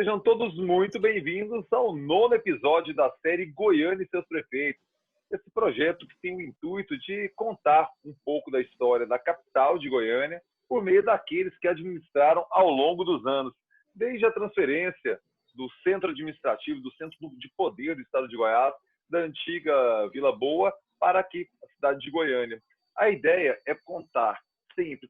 Sejam todos muito bem-vindos ao nono episódio da série Goiânia e seus prefeitos. Esse projeto que tem o intuito de contar um pouco da história da capital de Goiânia por meio daqueles que administraram ao longo dos anos, desde a transferência do centro administrativo, do centro de poder do estado de Goiás, da antiga Vila Boa, para aqui, a cidade de Goiânia. A ideia é contar sempre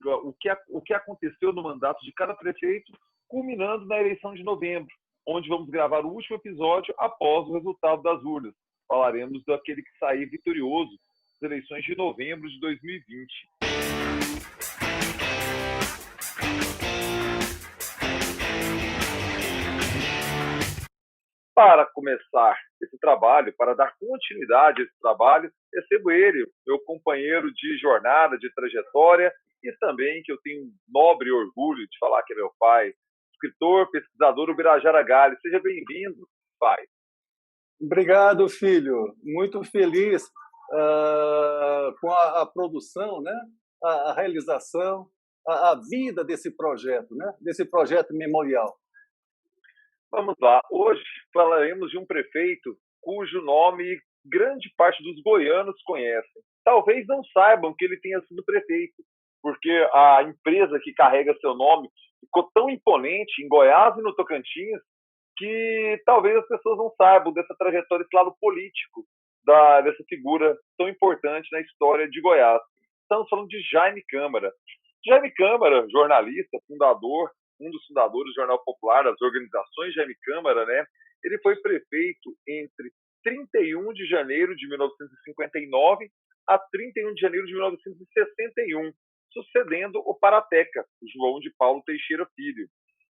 o que aconteceu no mandato de cada prefeito, culminando na eleição de novembro, onde vamos gravar o último episódio após o resultado das urnas. Falaremos daquele que sair vitorioso das eleições de novembro de 2020. Para começar esse trabalho, para dar continuidade a esse trabalho, recebo ele, meu companheiro de jornada, de trajetória, e também que eu tenho um nobre orgulho de falar que é meu pai, escritor, pesquisador Ubirajara Galho. Seja bem-vindo, pai. Obrigado, filho. Muito feliz com a produção, né? A realização, a vida desse projeto, né? Desse projeto memorial. Vamos lá. Hoje falaremos de um prefeito cujo nome grande parte dos goianos conhecem. Talvez não saibam que ele tenha sido prefeito, porque a empresa que carrega seu nome ficou tão imponente em Goiás e no Tocantins que talvez as pessoas não saibam dessa trajetória, esse lado político dessa figura tão importante na história de Goiás. Estamos falando de Jaime Câmara. Jaime Câmara, jornalista, fundador, um dos fundadores do Jornal Popular, das organizações Jaime Câmara, né? Ele foi prefeito entre 31 de janeiro de 1959 a 31 de janeiro de 1961, sucedendo o Parateca, João de Paulo Teixeira Filho.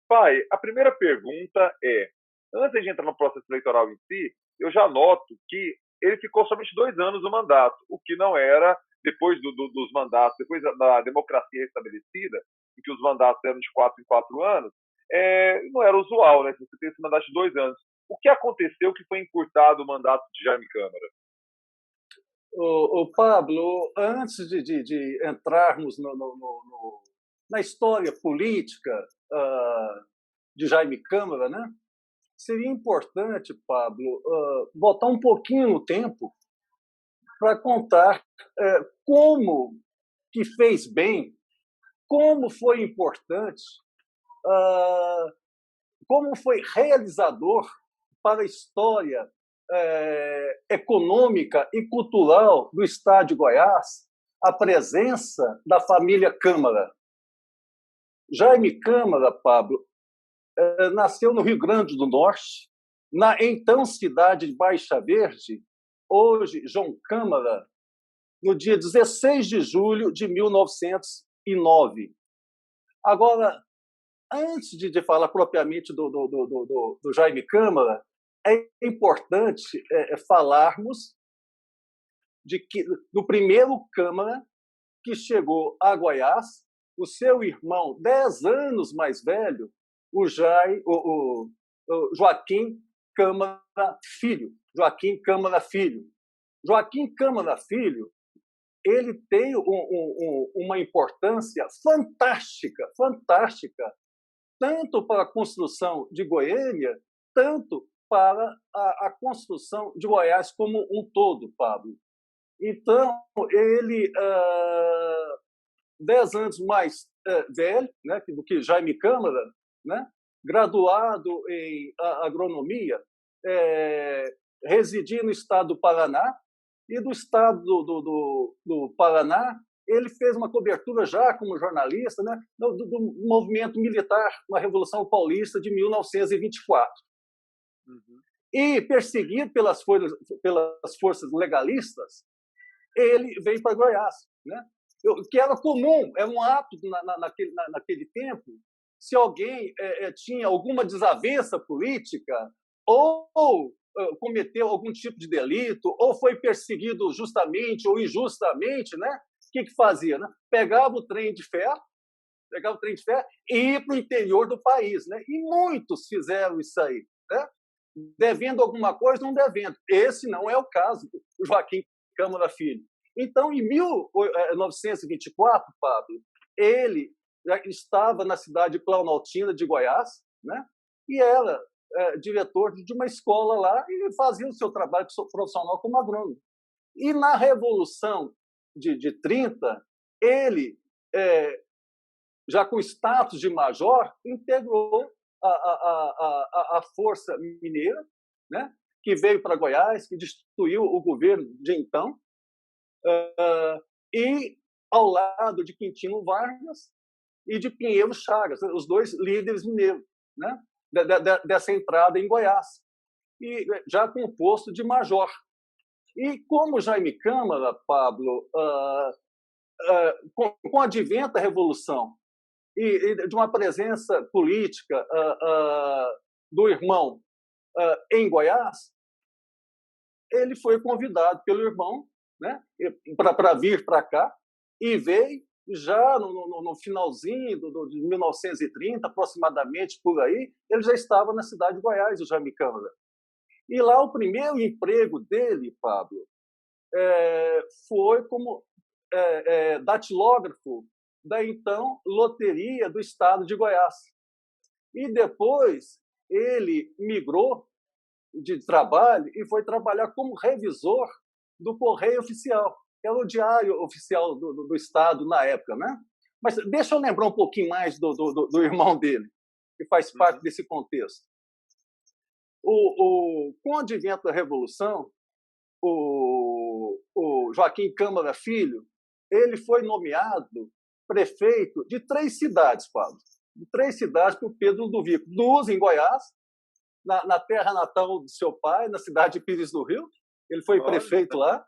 Pai, a primeira pergunta é, antes de entrar no processo eleitoral em si, eu já noto que ele ficou somente 2 anos no mandato, o que não era, depois dos mandatos, depois da democracia estabelecida, em que os mandatos eram de 4 em 4 anos, não era usual, né? Você tem esse mandato de 2 anos. O que aconteceu que foi encurtado o mandato de Jaime Câmara? O Pablo, antes de entrarmos na história política de Jaime Câmara, né? Seria importante, Pablo, voltar um pouquinho no tempo para contar como que fez bem, como foi importante, como foi realizador para a história econômica e cultural do estado de Goiás a presença da família Câmara. Jaime Câmara, Pablo, nasceu no Rio Grande do Norte, na então cidade de Baixa Verde, hoje João Câmara, no dia 16 de julho de 1909. Agora, antes de falar propriamente do Jaime Câmara, é importante falarmos do primeiro Câmara que chegou a Goiás, o seu irmão, 10 anos mais velho, o Joaquim Câmara Filho. Joaquim Câmara Filho. Joaquim Câmara Filho, ele tem uma importância fantástica, tanto para a construção de Goiânia, tanto para a construção de Goiás como um todo, Pablo. Então, ele, 10 anos mais velho, né, do que Jaime Câmara, né, graduado em agronomia, residia no estado do Paraná, e do estado do Paraná, ele fez uma cobertura já como jornalista, né, do movimento militar na Revolução Paulista de 1924. Uhum. E, perseguido pelas forças legalistas, ele veio para Goiás, né? Que era comum, era um ato naquele tempo, se alguém tinha alguma desavença política ou cometeu algum tipo de delito, ou foi perseguido justamente ou injustamente, né? O que fazia? Né? Pegava o trem de ferro e ia para o interior do país, né? E muitos fizeram isso aí, né? Devendo alguma coisa, não devendo. Esse não é o caso do Joaquim Câmara Filho. Então, em 1924, Pablo, ele já estava na cidade de Planaltina de Goiás, né? e era diretor de uma escola lá e fazia o seu trabalho profissional como agrônomo. E na Revolução de 30, ele, já com status de major, integrou a Força Mineira, né, que veio para Goiás, que destruiu o governo de então, e ao lado de Quintino Vargas e de Pinheiro Chagas, os dois líderes mineiros, né, dessa entrada em Goiás, e já com o posto de major. E como Jaime Câmara, Pablo, com o advento da Revolução e de uma presença política do irmão em Goiás, ele foi convidado pelo irmão, né, para vir para cá, e veio já no finalzinho de 1930, aproximadamente por aí, ele já estava na cidade de Goiás, o Jaime Câmara. E lá o primeiro emprego dele, Pablo, foi como datilógrafo da então Loteria do Estado de Goiás. E depois ele migrou de trabalho e foi trabalhar como revisor do Correio Oficial, que era o diário oficial do Estado na época, né? Mas deixa eu lembrar um pouquinho mais do irmão dele, que faz parte desse contexto. Com o advento da Revolução, o Joaquim Câmara Filho, ele foi nomeado prefeito de 3 cidades, Pablo. De 3 cidades por Pedro Ludovico. 2 em Goiás, na terra natal do seu pai, na cidade de Pires do Rio. Ele foi prefeito lá.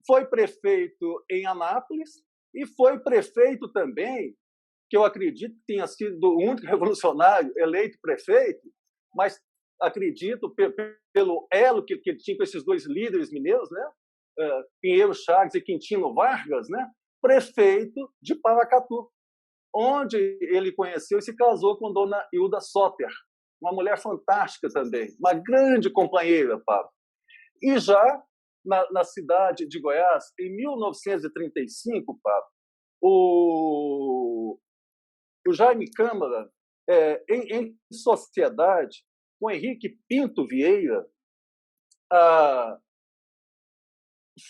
Foi prefeito em Anápolis e foi prefeito também, que eu acredito que tenha sido o único revolucionário eleito prefeito, mas acredito, pelo elo que ele tinha com esses 2 líderes mineiros, né? Pinheiro Chagas e Quintino Vargas, né? Prefeito de Paracatu, onde ele conheceu e se casou com dona Hilda Soter, uma mulher fantástica também, uma grande companheira, Pablo. E já na cidade de Goiás, em 1935, Pablo, o Jaime Câmara, em sociedade com Henrique Pinto Vieira,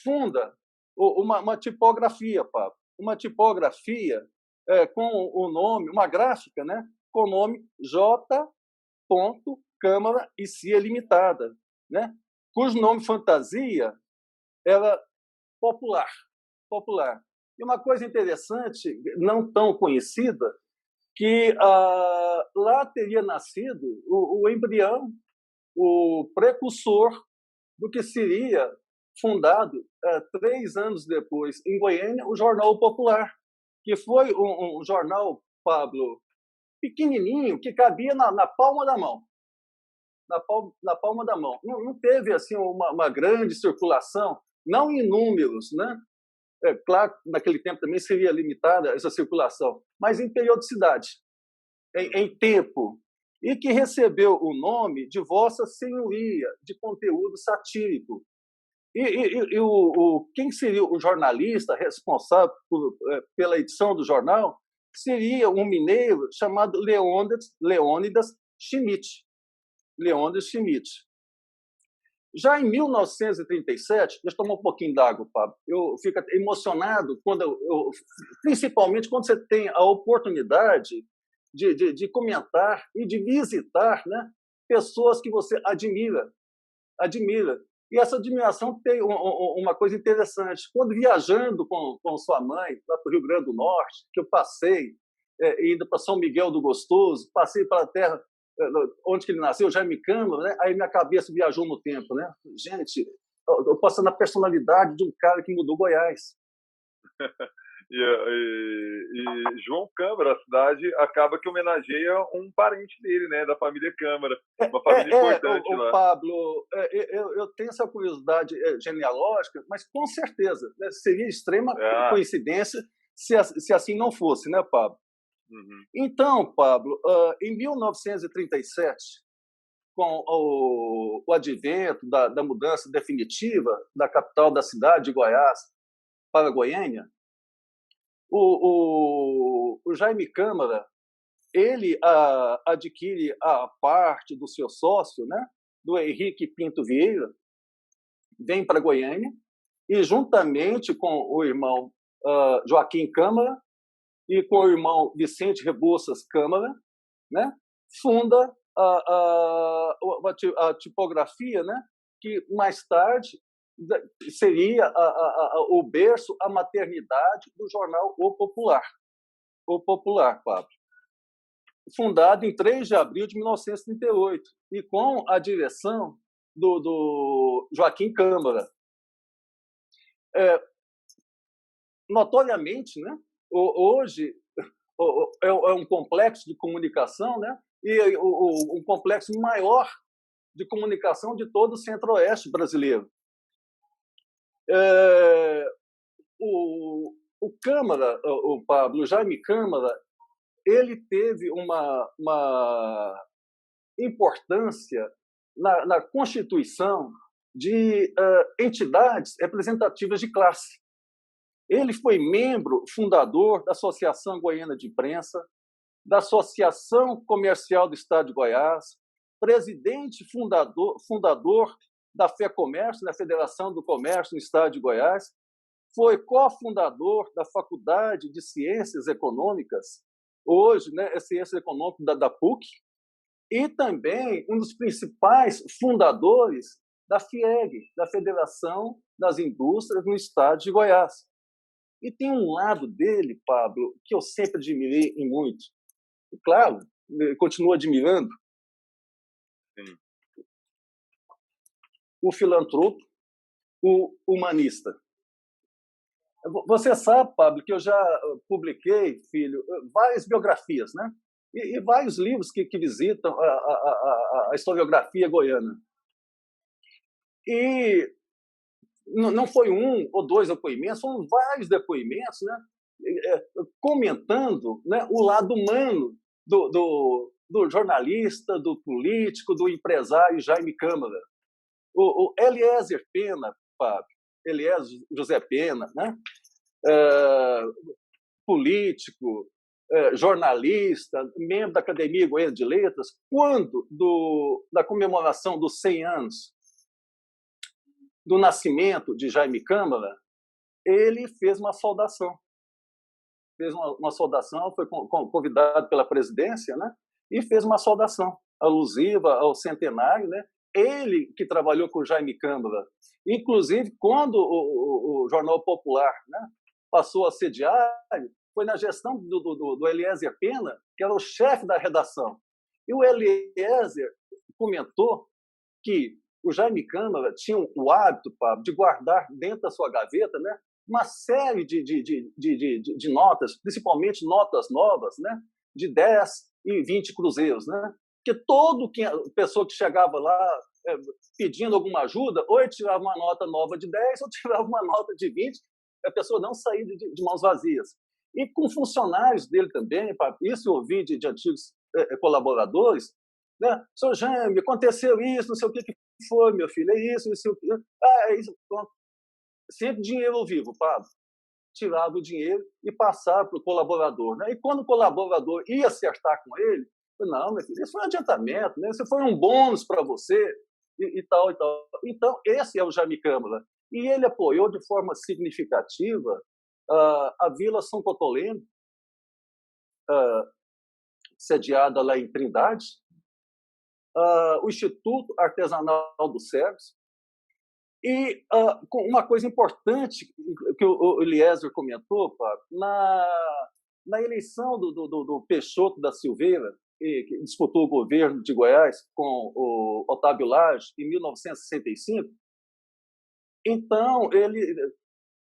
funda uma tipografia, Pablo, uma tipografia com o nome, uma gráfica, né, com o nome J. Câmara e Cia Limitada, né, cujo nome fantasia era popular. E uma coisa interessante, não tão conhecida, que lá teria nascido o embrião, o precursor do que seria fundado 3 anos depois, em Goiânia, o Jornal Popular, que foi um jornal, Pablo, pequenininho, que cabia na palma da mão. Na palma da mão. Não teve assim uma grande circulação, não em números, né? Claro, naquele tempo também seria limitada essa circulação, mas em periodicidade, em tempo, e que recebeu o nome de Vossa Senhoria, de conteúdo satírico. Quem seria o jornalista responsável pela edição do jornal seria um mineiro chamado Leônidas Schmidt. Já em 1937, deixa eu tomar um pouquinho d'água, Pablo. Eu fico emocionado principalmente quando você tem a oportunidade de comentar e de visitar, né, pessoas que você admira. E essa admiração tem uma coisa interessante. Quando viajando com sua mãe lá para o Rio Grande do Norte, que eu passei, indo para São Miguel do Gostoso, passei para a terra onde que ele nasceu, Jaime Câmara, né? Aí minha cabeça viajou no tempo, né? Gente, eu passo na personalidade de um cara que mudou Goiás. E João Câmara, a cidade, acaba que homenageia um parente dele, né? Da família Câmara, uma família importante lá. Pablo, eu tenho essa curiosidade genealógica, mas com certeza, né, seria extrema coincidência se assim não fosse, né, Pablo? Uhum. Então, Pablo, em 1937, com o advento da mudança definitiva da capital da cidade de Goiás para Goiânia, o Jaime Câmara ele adquire a parte do seu sócio, né, do Henrique Pinto Vieira, vem para Goiânia e, juntamente com o irmão Joaquim Câmara e com o irmão Vicente Rebouças Câmara, né, funda a tipografia, né, que mais tarde seria o berço, a maternidade do jornal O Popular, Pablo. Fundado em 3 de abril de 1938 e com a direção do Joaquim Câmara. Notoriamente, né, hoje é um complexo de comunicação, né, e um complexo maior de comunicação de todo o centro-oeste brasileiro. O Câmara, o Pablo Jaime Câmara, ele teve uma importância na constituição de entidades representativas de classe. Ele foi membro fundador da Associação Goiana de Imprensa, da Associação Comercial do Estado de Goiás, presidente fundador da FEComércio, da Federação do Comércio no Estado de Goiás, foi cofundador da Faculdade de Ciências Econômicas, hoje, né, é Ciências Econômicas da PUC, e também um dos principais fundadores da FIEG, da Federação das Indústrias no Estado de Goiás. E tem um lado dele, Pablo, que eu sempre admirei e muito. E, claro, continuo admirando. Sim. O filantropo, o humanista. Você sabe, Pablo, que eu já publiquei, filho, várias biografias, né? E vários livros que visitam a historiografia goiana. E não foi um ou dois depoimentos, foram vários depoimentos, né, comentando, né, o lado humano do jornalista, do político, do empresário Jaime Câmara. O Eliezer Pena, Fábio, Eliezer José Pena, né, político, jornalista, membro da Academia Goiana de Letras, quando da comemoração dos 100 anos do nascimento de Jaime Câmara, ele fez uma saudação. Fez uma saudação, foi convidado pela presidência, né? E fez uma saudação alusiva ao centenário, né? Ele que trabalhou com Jaime Câmara. Inclusive, quando o Jornal Popular, né, passou a ser diário, foi na gestão do Eliezer Pena, que era o chefe da redação. E o Eliezer comentou que o Jaime Câmara tinha o hábito, Pablo, de guardar dentro da sua gaveta, né, uma série de notas, principalmente notas novas, né, de 10 e 20 cruzeiros, né? Porque pessoa que chegava lá pedindo alguma ajuda, ou ele tirava uma nota nova de 10, ou tirava uma nota de 20, a pessoa não saía de mãos vazias. E com funcionários dele também, Pablo, isso eu ouvi de antigos colaboradores, né? Senhor Jaime, aconteceu isso, não sei o que foi, meu filho, é isso, não sei o que. É isso, pronto. Sempre dinheiro ao vivo, Pablo. Tirava o dinheiro e passava para o colaborador, né? E quando o colaborador ia acertar com ele, não, meu filho, isso foi um adiantamento, né? Isso foi um bônus para você e tal, e tal. Então, esse é o Jaime Câmara. E ele apoiou de forma significativa a Vila São Cotoleno, sediada lá em Trindade, o Instituto Artesanal dos Cegos. E uma coisa importante que o Eliezer comentou, Pablo, na eleição do Peixoto da Silveira, que disputou o governo de Goiás com o Otávio Lage em 1965, então ele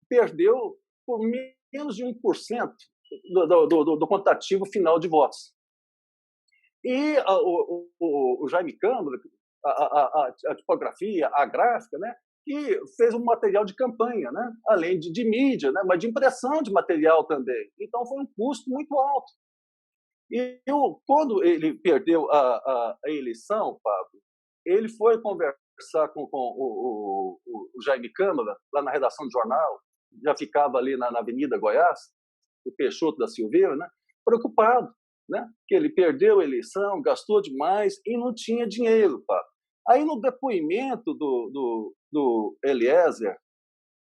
perdeu por menos de 1% do quantitativo final de votos. E o Jaime Câmara, a tipografia, a gráfica, né, que fez um material de campanha, né, além de mídia, né, mas de impressão de material também. Então, foi um custo muito alto. E quando ele perdeu a eleição, Pablo, ele foi conversar com o Jaime Câmara, lá na redação do jornal, já ficava ali na Avenida Goiás, o Peixoto da Silveira, né, preocupado, né? Que ele perdeu a eleição, gastou demais e não tinha dinheiro, Pablo. Aí, no depoimento do Eliezer,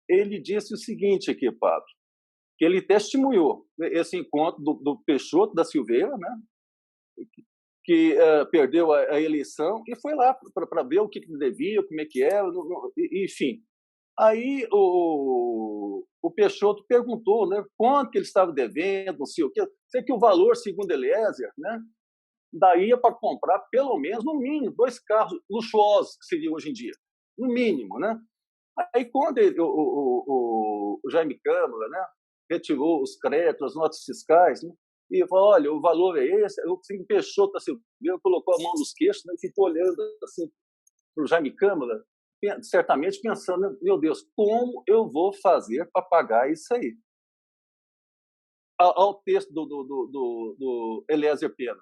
ele disse o seguinte aqui, Pablo, que ele testemunhou esse encontro do Peixoto da Silveira, né? Que perdeu a eleição e foi lá para ver o que devia, como é que era, enfim. Aí o Peixoto perguntou, né, quanto que ele estava devendo, não sei o quê. Sei que o valor, segundo Eliezer, né, daria para comprar pelo menos, no mínimo, 2 carros luxuosos, que seria hoje em dia, no mínimo, né? Aí quando o Jaime Câmara, né, retirou os créditos, as notas fiscais, né, e falou, olha, o valor é esse, o Peixoto assim, colocou a mão nos queixos, né, e ficou olhando assim para o Jaime Câmara, certamente pensando, meu Deus, como eu vou fazer para pagar isso aí? Ao texto do Eliezer Pena.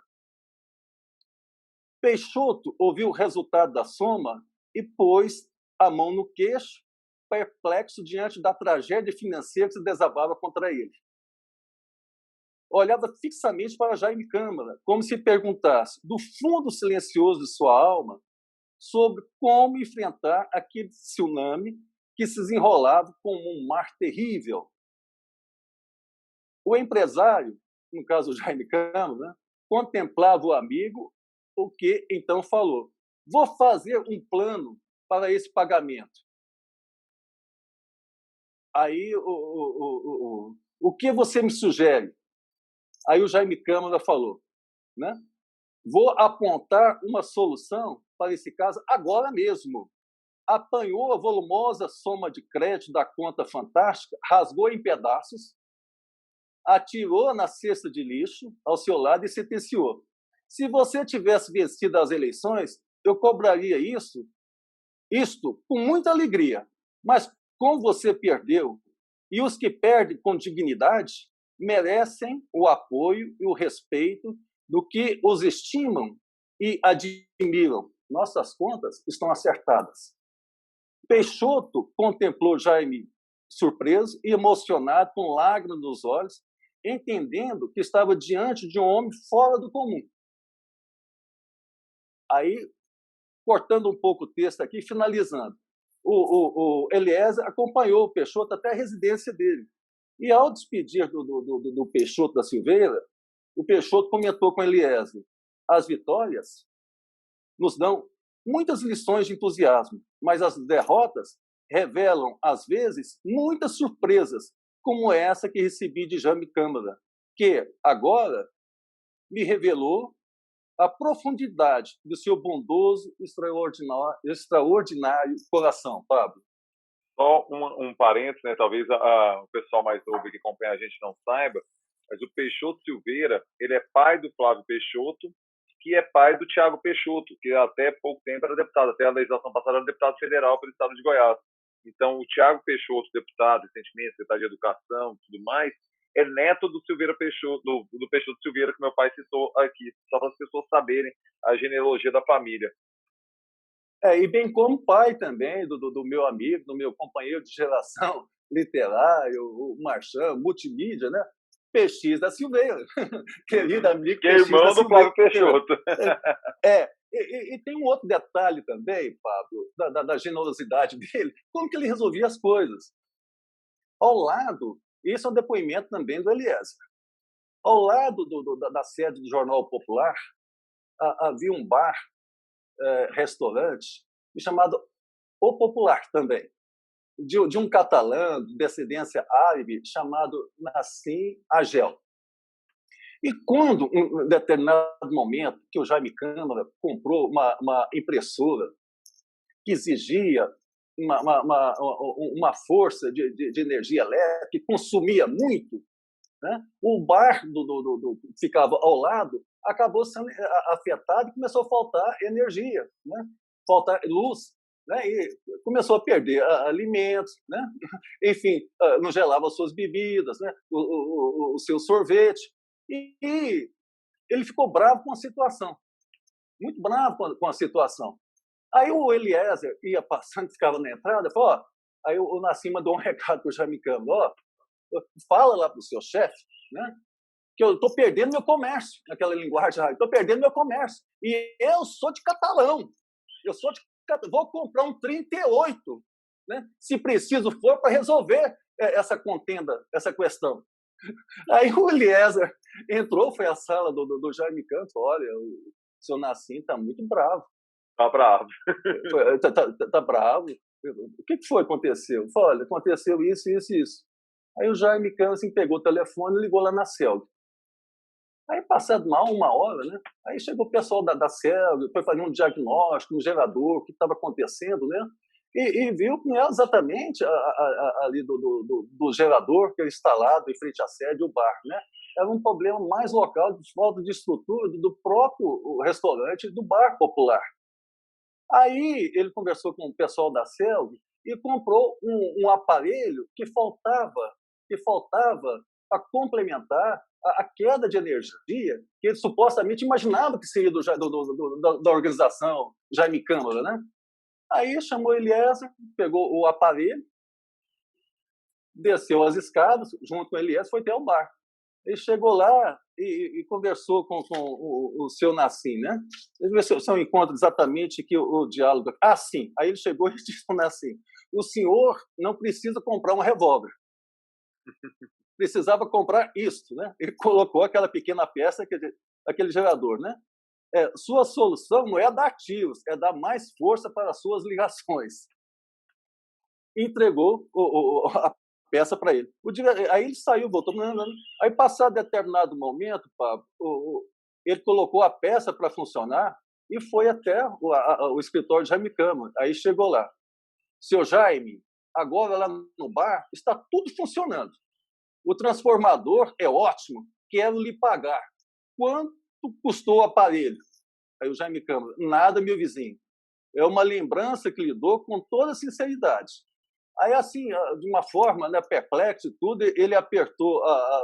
Peixoto ouviu o resultado da soma e pôs a mão no queixo, perplexo diante da tragédia financeira que se desabava contra ele. Olhava fixamente para Jaime Câmara, como se perguntasse, do fundo silencioso de sua alma, sobre como enfrentar aquele tsunami que se desenrolava como um mar terrível. O empresário, no caso Jaime Câmara, né, contemplava o amigo, o que então falou: vou fazer um plano para esse pagamento. Aí, o que você me sugere? Aí o Jaime Câmara falou, né? Vou apontar uma solução para esse caso agora mesmo. Apanhou a volumosa soma de crédito da conta fantástica, rasgou em pedaços, atirou na cesta de lixo ao seu lado e sentenciou: se você tivesse vencido as eleições, eu cobraria isto com muita alegria. Mas como você perdeu, e os que perdem com dignidade merecem o apoio e o respeito do que os estimam e admiram. Nossas contas estão acertadas. Peixoto contemplou Jaime surpreso e emocionado, com lágrimas nos olhos, entendendo que estava diante de um homem fora do comum. Aí, cortando um pouco o texto aqui, finalizando, o Eliezer acompanhou o Peixoto até a residência dele. E, ao despedir do Peixoto da Silveira, o Peixoto comentou com Eliezer: as vitórias nos dão muitas lições de entusiasmo, mas as derrotas revelam, às vezes, muitas surpresas, como essa que recebi de Jaime Câmara, que agora me revelou a profundidade do seu bondoso e extraordinário coração, Pablo. Só um parênteses, né? Talvez o pessoal mais novo que acompanha a gente não saiba, mas o Peixoto Silveira, ele é pai do Flávio Peixoto, que é pai do Tiago Peixoto, que até pouco tempo era deputado, até a legislação passada era deputado federal pelo estado de Goiás. Então, o Tiago Peixoto, deputado, recentemente, secretário de Educação e tudo mais, é neto do Silveira Peixoto, do Peixoto Silveira, que meu pai citou aqui, só para as pessoas saberem a genealogia da família. E bem como pai também do meu amigo, do meu companheiro de geração literário, o Marchand, multimídia, né? PX da Silveira, querido amigo. Que é irmão do Flávio Peixoto. E tem um outro detalhe também, Pablo, da generosidade dele, como que ele resolvia as coisas. Ao lado, isso é um depoimento também do Eliezer, ao lado da sede do Jornal Popular, havia um bar, restaurante, chamado O Popular também, de um catalã de descendência árabe chamado Nassim Agel. E quando, em um determinado momento, que o Jaime Câmara comprou uma impressora que exigia uma força de energia elétrica, que consumia muito, né? O bar que ficava ao lado acabou sendo afetado e começou a faltar energia, né? Faltar luz, né? E começou a perder alimentos, né? Enfim, não gelava as suas bebidas, né? O seu sorvete. E ele ficou bravo com a situação, muito bravo com a situação. Aí o Eliezer ia passando, ficava na entrada, falou, aí o Nassim mandou um recado para o Jaime Câmara: fala lá para o seu chefe, né, que eu estou perdendo meu comércio, naquela linguagem, estou perdendo meu comércio. E eu sou de Catalão, vou comprar um 38, né, se preciso for, para resolver essa contenda, essa questão. Aí o Eliezer entrou, foi à sala do Jaime Campos, olha, o seu Nassim está muito bravo. Tá bravo. Tá bravo. O que foi que aconteceu? Eu falei, olha, aconteceu isso, isso e isso. Aí o Jaime Campos pegou o telefone e ligou lá na CELG. Aí, passado uma hora, né? Aí chegou o pessoal da CELG, foi fazer um diagnóstico no gerador, o que estava acontecendo, né? E viu que não é exatamente ali do gerador que é instalado em frente à sede, o bar, né? Era um problema mais local, de falta de estrutura do próprio restaurante, do bar popular. Aí ele conversou com o pessoal da CELG e comprou um aparelho que faltava para complementar a queda de energia que ele supostamente imaginava que seria da organização Jaime Câmara, né? Aí chamou Eliezer, pegou o aparelho, desceu as escadas, junto com o Eliezer, foi até o bar. Ele chegou lá e conversou com o seu Nassim, né? Ele viu se eu encontro exatamente que o diálogo... Ah, sim. Aí ele chegou e disse ao Nassim, o senhor não precisa comprar um revólver. Precisava comprar isto, né? Ele colocou aquela pequena peça, aquele gerador, né? Sua solução não é dar ativos, é dar mais força para as suas ligações. Entregou a peça para ele. Aí ele saiu, voltou. Aí, passado determinado momento, Pablo, ele colocou a peça para funcionar e foi até o escritório de Jaime Câmara. Aí chegou lá. Seu Jaime, agora lá no bar está tudo funcionando. O transformador é ótimo, quero lhe pagar. Quanto custou o aparelho? Aí o Jaime Câmara, nada, meu vizinho. É uma lembrança que lhe dou com toda sinceridade. Aí, assim, de uma forma, né, perplexo e tudo, ele apertou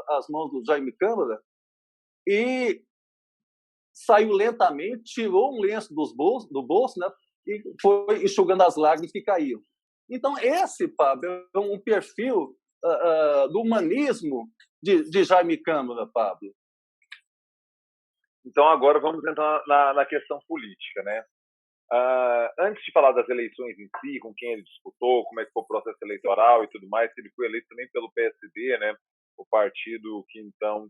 as mãos do Jaime Câmara e saiu lentamente, tirou um lenço do bolso, né, e foi enxugando as lágrimas que caíam. Então, esse, Pablo, é um perfil do humanismo de Jaime Câmara, Pablo. Então, agora vamos entrar na questão política, né? Antes de falar das eleições em si, com quem ele disputou, como é que foi o processo eleitoral e tudo mais, ele foi eleito também pelo PSD, né? O partido que então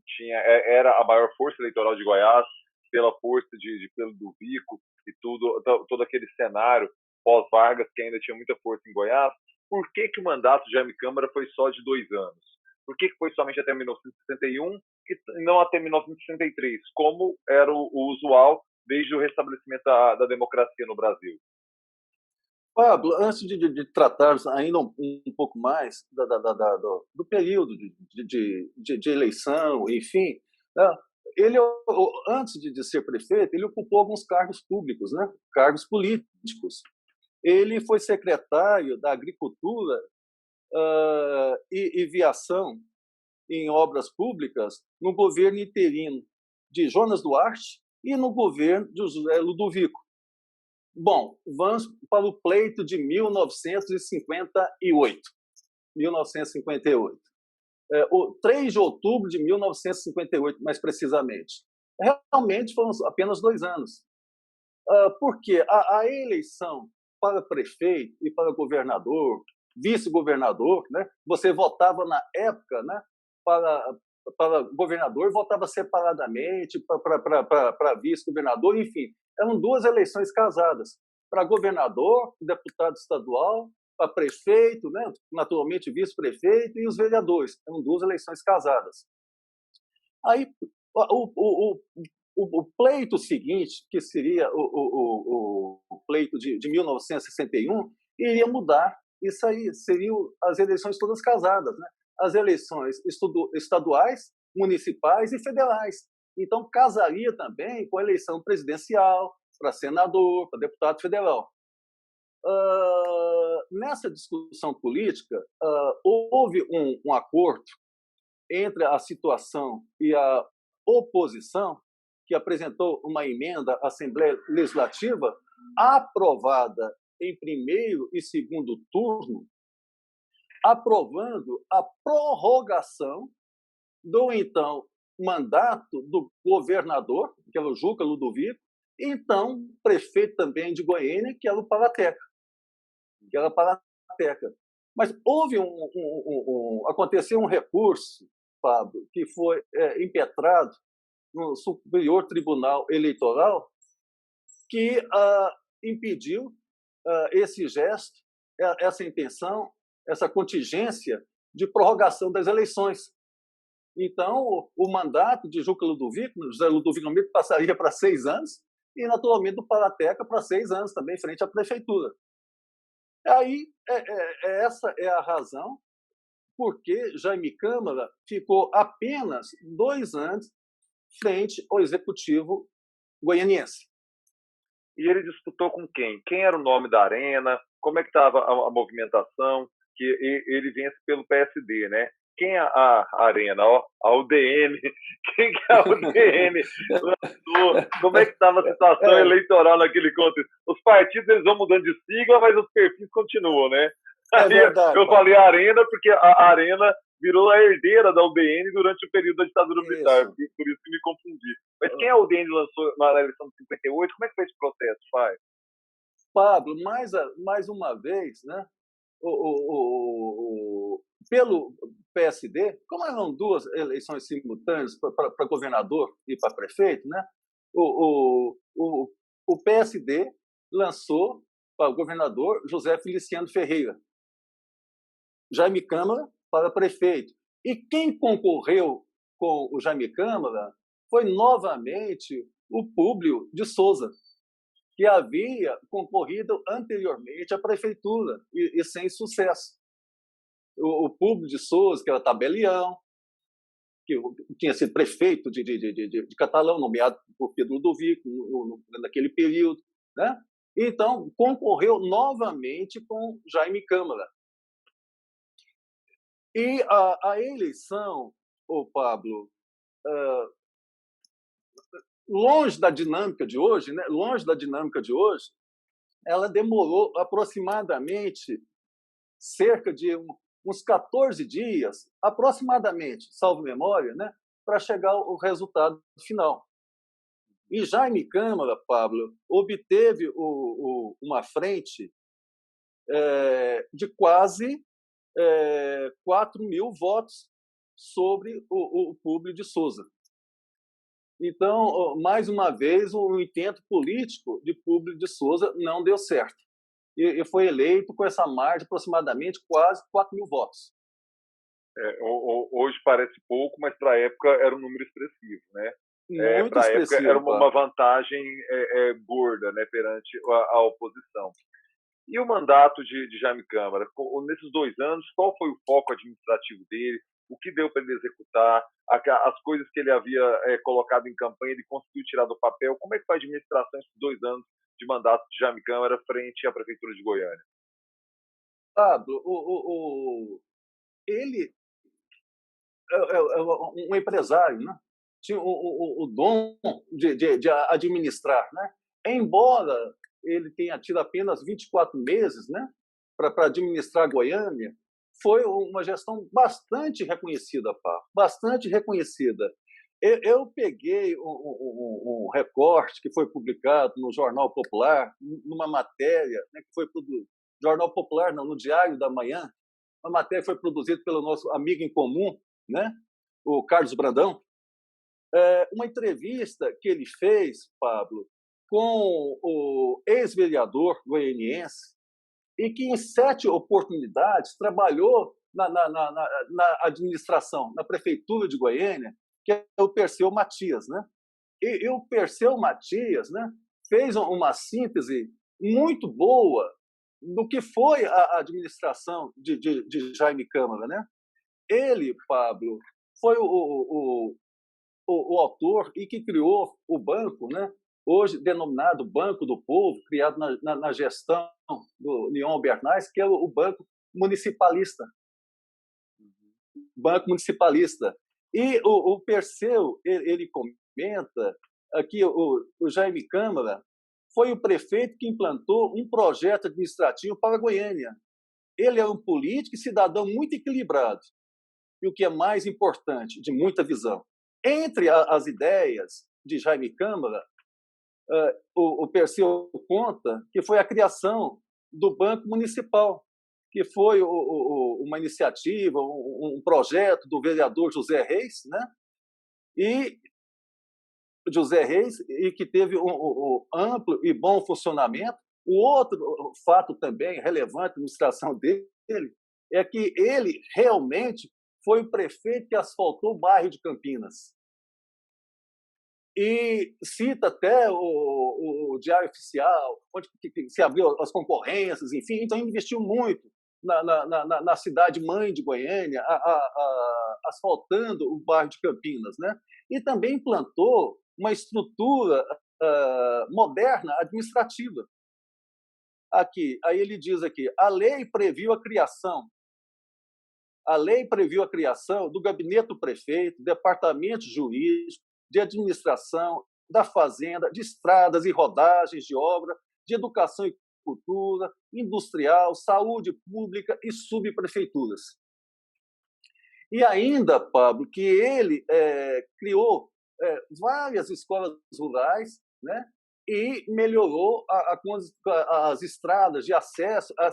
era a maior força eleitoral de Goiás, pela força de Pedro do Vico e todo aquele cenário pós-Vargas que ainda tinha muita força em Goiás. Por que o mandato de Jaime Câmara foi só de 2 anos? Por que foi somente até 1961 e não até 1963, como era o usual desde o restabelecimento da democracia no Brasil? Pablo, antes de tratarmos ainda um pouco mais do período de eleição, enfim, né, ele, antes de ser prefeito, ele ocupou alguns cargos públicos, né, cargos políticos. Ele foi secretário da Agricultura e Viação em Obras Públicas no governo interino de Jonas Duarte e no governo de José Ludovico. Bom, vamos para o pleito de 1958. 1958. O 3 de outubro de 1958, mais precisamente. Realmente foram apenas 2 anos. Porque a eleição para prefeito e para governador, vice-governador, né, você votava na época, né, para governador, votava separadamente, para vice-governador, enfim, eram 2 eleições casadas, para governador, deputado estadual, para prefeito, né, naturalmente vice-prefeito, e os vereadores, eram 2 eleições casadas. Aí, o pleito seguinte, que seria o pleito de 1961, iria mudar. Isso aí seriam as eleições todas casadas, né? As eleições estaduais, municipais e federais. Então, casaria também com a eleição presidencial, para senador, para deputado federal. Nessa discussão política, houve um acordo entre a situação e a oposição, que apresentou uma emenda à Assembleia Legislativa, aprovada em primeiro e segundo turno, aprovando a prorrogação do então mandato do governador, que era o Juca Ludovico, e então prefeito também de Goiânia, que era o Palateca. Mas houve aconteceu um recurso, Fábio, que foi impetrado no Superior Tribunal Eleitoral, que impediu esse gesto, essa intenção, essa contingência de prorrogação das eleições. Então, o mandato de Juca Ludovico, José Ludovico Almeida, passaria para 6 anos, e, naturalmente, do Palateca para 6 anos também, frente à prefeitura. Aí, essa é a razão porque Jaime Câmara ficou apenas 2 anos frente ao executivo goianiense. E ele disputou com quem? Quem era o nome da arena? Como é que estava a movimentação? Que ele vence pelo PSD, né? Quem é a arena? A UDN. Quem que é a UDN? Como é que estava a situação eleitoral naquele contexto? Os partidos eles vão mudando de sigla, mas os perfis continuam, né? É verdade. Eu falei Arena porque a Arena virou a herdeira da UDN durante o período da ditadura militar, por isso que me confundi. Mas quem a UDN lançou na eleição de 58? Como é que foi esse processo, Fábio? Pablo, mais uma vez, né? Pelo PSD, como eram 2 eleições simultâneas para governador e para prefeito, né? O PSD lançou para o governador José Feliciano Ferreira, Jaime Câmara para prefeito. E quem concorreu com o Jaime Câmara foi novamente o Públio de Souza, que havia concorrido anteriormente à prefeitura e sem sucesso. O Públio de Souza, que era tabelião, que tinha sido prefeito de Catalão, nomeado por Pedro Ludovico naquele período, né? Então, concorreu novamente com Jaime Câmara. E a eleição, Pablo, longe da dinâmica de hoje, né? Ela demorou aproximadamente cerca de uns 14 dias, aproximadamente, salvo memória, né, para chegar ao resultado final. E Jaime Câmara, Pablo, obteve uma frente de quase 4.000 votos sobre o Públio de Souza. Então, mais uma vez, o intento político de Públio de Souza não deu certo. E foi eleito com essa margem de aproximadamente quase 4.000 votos. Hoje parece pouco, mas para a época era um número expressivo, né? Para a época era uma vantagem gorda, né, perante a oposição. E o mandato de Jaime Câmara? Nesses 2 anos, qual foi o foco administrativo dele? O que deu para ele executar? As coisas que ele havia colocado em campanha, ele conseguiu tirar do papel? Como é que foi a administração esses 2 anos de mandato de Jaime Câmara frente à Prefeitura de Goiânia? Pablo, ele é um empresário, né? Tinha o dom de administrar, né? Embora ele tenha tido apenas 24 meses, né, para administrar Goiânia, foi uma gestão bastante reconhecida, bastante reconhecida. Eu peguei um recorte que foi publicado no Jornal Popular, numa matéria, né, que foi produzida, Jornal Popular, não, no Diário da Manhã, uma matéria que foi produzida pelo nosso amigo em comum, né, o Carlos Brandão, uma entrevista que ele fez, Pablo, com o ex-vereador goianiense, e que em 7 oportunidades trabalhou na administração, na prefeitura de Goiânia, que é o Perseu Matias, né? E o Perseu Matias, né, fez uma síntese muito boa do que foi a administração de Jaime Câmara, né? Ele, Pablo, foi o autor e que criou o banco, né? Hoje denominado Banco do Povo, criado na gestão do Leon Bernays, que é o Banco Municipalista. Banco Municipalista. E o Perseu, ele comenta que o Jaime Câmara foi o prefeito que implantou um projeto administrativo para Goiânia. Ele é um político e cidadão muito equilibrado. E o que é mais importante, de muita visão. Entre as ideias de Jaime Câmara, o Perseu conta que foi a criação do Banco Municipal, que foi uma iniciativa, um projeto do vereador José Reis, né? E que teve um amplo e bom funcionamento. O outro fato também relevante da administração dele é que ele realmente foi o prefeito que asfaltou o bairro de Campinas. E cita até o Diário Oficial, onde se abriu as concorrências, enfim. Então, investiu muito na cidade mãe de Goiânia, asfaltando o bairro de Campinas, né? E também implantou uma estrutura moderna administrativa. Aí ele diz aqui, a lei previu a criação do gabinete do prefeito, departamento jurídico, de administração, da fazenda, de estradas e rodagens de obra, de educação e cultura, industrial, saúde pública e subprefeituras. E ainda, Pablo, que ele criou várias escolas rurais, né? E melhorou as estradas de acesso a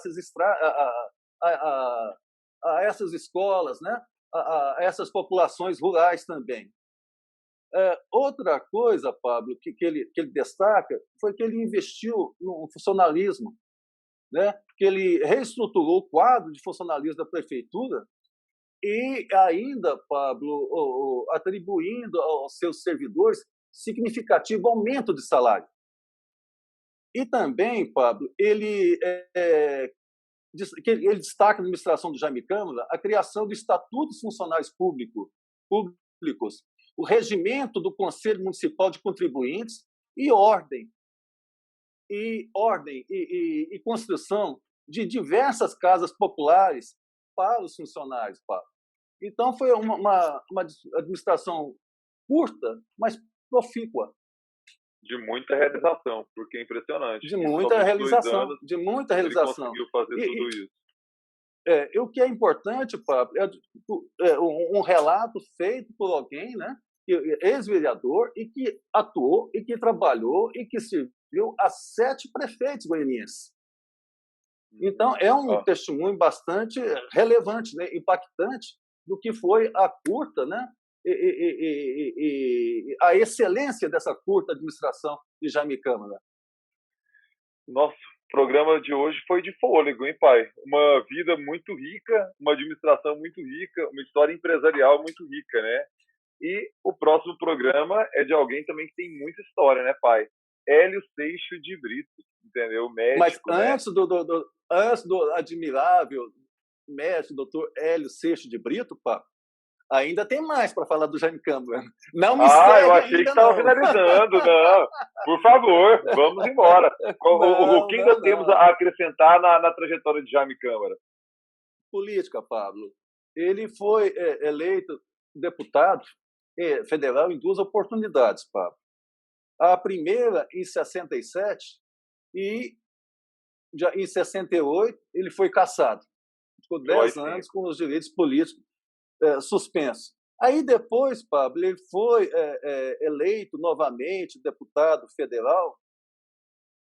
essas escolas, né? A essas populações rurais também. Outra coisa, Pablo, que ele destaca foi que ele investiu no funcionalismo, né? Que ele reestruturou o quadro de funcionalismo da prefeitura e ainda, Pablo, atribuindo aos seus servidores significativo aumento de salário. E também, Pablo, ele destaca na administração do Jaime Câmara a criação do Estatuto dos Funcionários Públicos, o regimento do Conselho Municipal de Contribuintes e construção de diversas casas populares para os funcionários, Pablo. Então, foi uma administração curta, mas profícua. De muita realização, porque é impressionante. De muita realização. Ele conseguiu fazer tudo isso. O que é importante, Pablo, é um relato feito por alguém, né, ex-vereador, e que atuou, e que trabalhou, e que serviu a 7 prefeitos goianienses. Então, é um testemunho bastante relevante, né, impactante, do que foi a curta, né, e a excelência dessa curta administração de Jaime Câmara. Nossa, o programa de hoje foi de fôlego, hein, pai? Uma vida muito rica, uma administração muito rica, uma história empresarial muito rica, né? E o próximo programa é de alguém também que tem muita história, né, pai? Hélio Seixo de Brito, entendeu? Médico, mas antes do admirável médico, doutor Hélio Seixo de Brito, pá, ainda tem mais para falar do Jaime Câmara. Não me segue eu achei que estava finalizando. Não, por favor, vamos embora. O que ainda temos a acrescentar na trajetória de Jaime Câmara? Política, Pablo. Ele foi eleito deputado federal em 2 oportunidades, Pablo. A primeira em 67 e já em 68 ele foi cassado. Ficou 10 anos com os direitos políticos suspensos. Aí depois, Pablo, ele foi eleito novamente deputado federal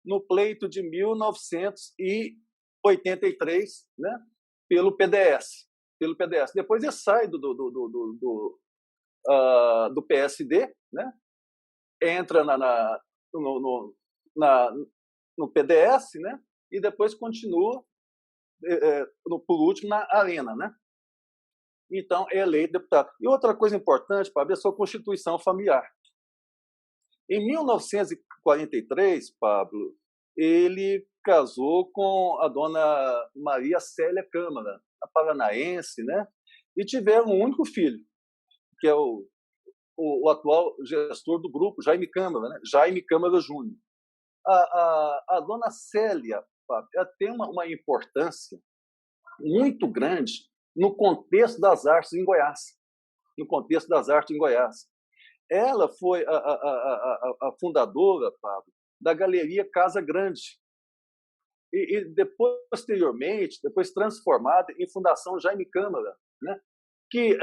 no pleito de 1983, né, pelo PDS. Depois ele sai do PSD, né, entra no PDS, né, e depois continua, por último, na Arena, né? Então, é eleito deputado. E outra coisa importante, Pablo, é a sua constituição familiar. Em 1943, Pablo, ele casou com a dona Maria Célia Câmara, a paranaense, né? E tiveram um único filho, que é o atual gestor do grupo, Jaime Câmara, né? Jaime Câmara Júnior. A dona Célia, Pablo, ela tem uma importância muito grande no contexto das artes em Goiás. Ela foi a fundadora, Pablo, da Galeria Casa Grande. E posteriormente, depois transformada em Fundação Jaime Câmara, né? Que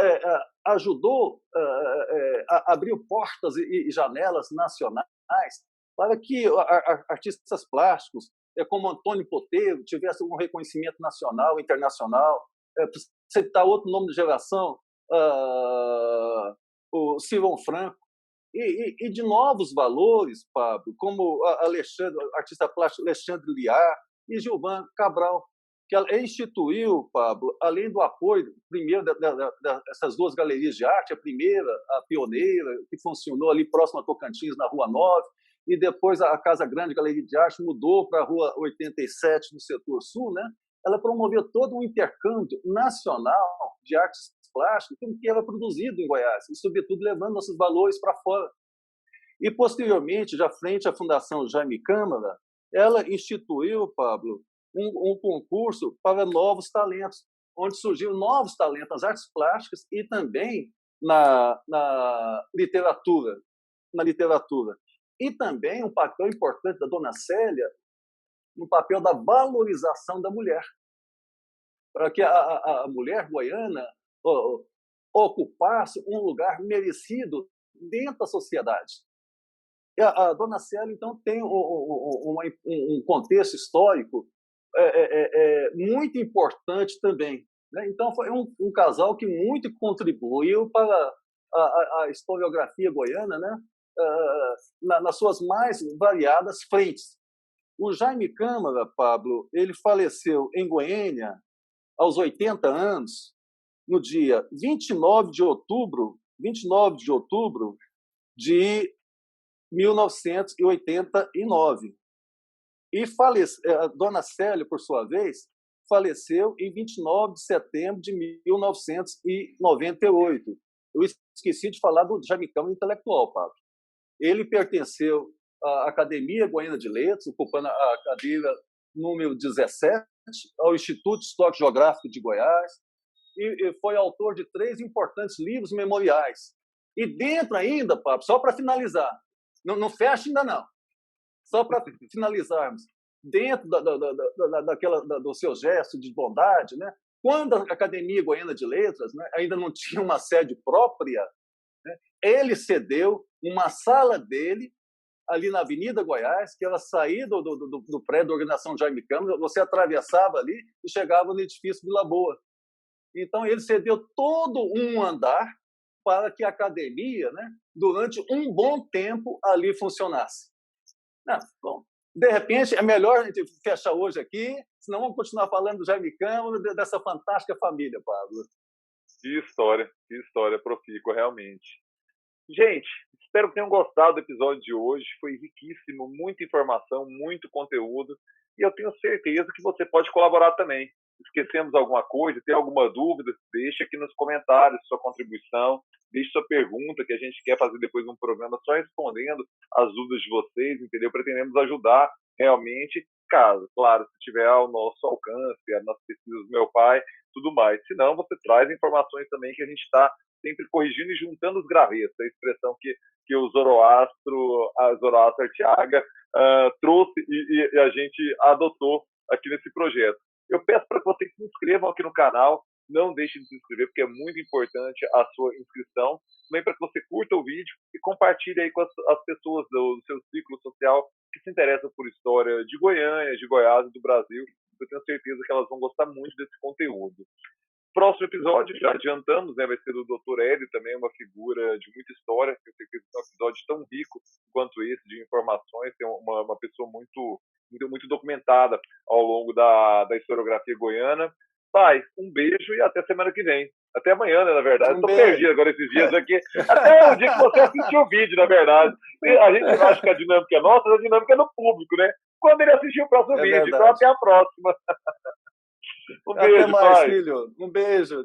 ajudou, abriu portas e janelas nacionais para que artistas plásticos, como Antônio Poteiro, tivessem um reconhecimento nacional, internacional. Para citar outro nome de geração, o Silvão Franco, e de novos valores, Pablo, como o artista plástico Alexandre Liar e Gilvan Cabral, que ela instituiu, Pablo, além do apoio, primeiro, dessas duas galerias de arte, a primeira, a pioneira, que funcionou ali próximo a Tocantins, na Rua 9, e depois a Casa Grande Galeria de Arte mudou para a Rua 87, no setor sul, né? Ela promoveu todo um intercâmbio nacional de artes plásticas que era produzido em Goiás, e, sobretudo, levando nossos valores para fora. E, posteriormente, já frente à Fundação Jaime Câmara, ela instituiu, Pablo, um concurso para novos talentos, onde surgiram novos talentos nas artes plásticas e também na literatura. E também um papel importante da Dona Célia no papel da valorização da mulher, para que a mulher goiana ocupasse um lugar merecido dentro da sociedade. E a Dona Célia, então, tem um contexto histórico muito importante também, né? Então, foi um casal que muito contribuiu para a historiografia goiana, né? Nas suas mais variadas frentes. O Jaime Câmara, Pablo, ele faleceu em Goiânia aos 80 anos, no dia 29 de outubro de 1989. E a Dona Célia, por sua vez, faleceu em 29 de setembro de 1998. Eu esqueci de falar do Jaime Câmara intelectual, Pablo. Ele pertenceu à Academia Goiana de Letras, ocupando a cadeira número 17, ao Instituto Histórico Geográfico de Goiás, e foi autor de 3 importantes livros memoriais. E dentro ainda, Pablo, só para finalizar, não fecha ainda não, só para finalizarmos, dentro do seu gesto de bondade, né, quando a Academia Goiana de Letras, né, ainda não tinha uma sede própria, né, ele cedeu uma sala dele ali na Avenida Goiás, que era sair do prédio da Organização Jaime Câmara, você atravessava ali e chegava no edifício Vila Boa. Então, ele cedeu todo um andar para que a academia, né, durante um bom tempo, ali funcionasse. Bom, de repente, é melhor a gente fechar hoje aqui, senão vamos continuar falando do Jaime Câmara, dessa fantástica família, Pablo. Que história profícua, realmente. Gente, espero que tenham gostado do episódio de hoje. Foi riquíssimo, muita informação, muito conteúdo. E eu tenho certeza que você pode colaborar também. Esquecemos alguma coisa, tem alguma dúvida, deixa aqui nos comentários sua contribuição, deixe sua pergunta, que a gente quer fazer depois um programa só respondendo as dúvidas de vocês, entendeu? Pretendemos ajudar realmente, caso, claro, se tiver ao nosso alcance, a nossa pesquisa do meu pai, tudo mais. Se não, você traz informações também que a gente está sempre corrigindo e juntando os gravetos, a expressão que o Zoroastro Arteaga trouxe e a gente adotou aqui nesse projeto. Eu peço para que vocês se inscrevam aqui no canal, não deixem de se inscrever, porque é muito importante a sua inscrição. Também para que você curta o vídeo e compartilhe aí com as pessoas do seu ciclo social que se interessam por história de Goiânia, de Goiás e do Brasil. Eu tenho certeza que elas vão gostar muito desse conteúdo. Próximo episódio, já adiantamos, né, vai ser do Dr. Hélio, também uma figura de muita história. Tenho certeza que é um episódio tão rico quanto esse, de informações. Tem uma pessoa muito documentada ao longo da historiografia goiana. Pai, um beijo e até semana que vem. Até amanhã, né, na verdade. Estou perdido agora esses dias aqui. Até o dia que você assistiu o vídeo, na verdade. A gente acha que a dinâmica é nossa, mas a dinâmica é no público, né? Quando ele assistir o próximo vídeo. Verdade. Então, até a próxima. Um beijo, até mais, pai. Filho. Um beijo.